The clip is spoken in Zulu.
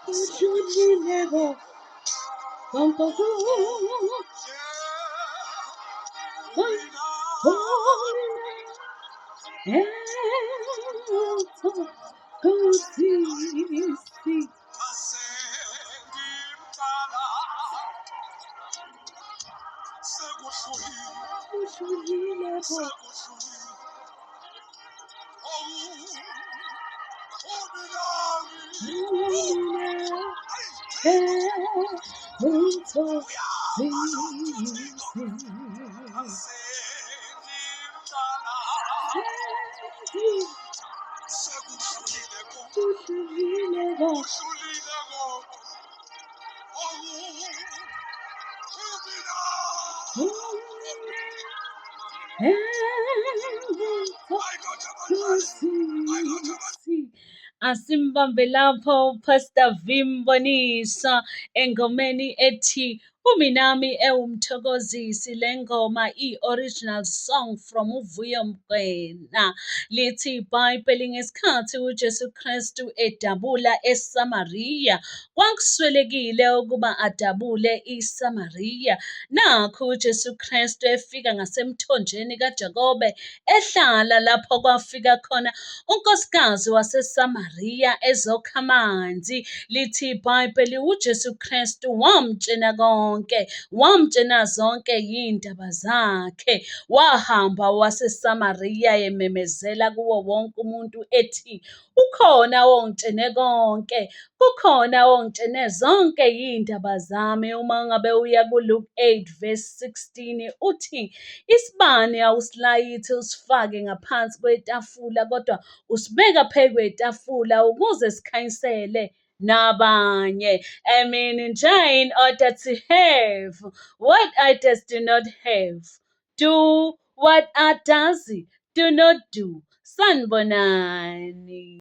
Ujulilego, Pampago, Cosisi, Ujulilego, Asimbambe lapho Pastor Vimbonisa engomeni ethi Uminami ewumthokozisi. Le ngoma i-original song from uVuyo Mgwena lithi iBhayibheli ngesikhathi uJesu Kristu edabula eSamariya kwakuswelekile ukuba adabule iSamariya. Nakhu uJesu Kristu efika ngasemthonjeni kaJakobe ehlala lapho kwafika khona unkosikazi waseSamariya ezokha amanzi. Lithi iBhayibheli uJesu Kristu wamtshena zonke yindaba zakhe. Wahamba waseSamariya ememezela kuwo wonke umuntu ethi ukhona ongitshene konke, kukhona ongitshene zonke yindaba zami. Uma ngabe uya kuLuke 8:16 uthi isibane awusilayithi usifake ngaphansi kwetafula, kodwa usibeka phezu kwetafula ukuze sikhanyisele nabanye. I mean, in order to have what others do not have, do what others do not do. Sanibonani.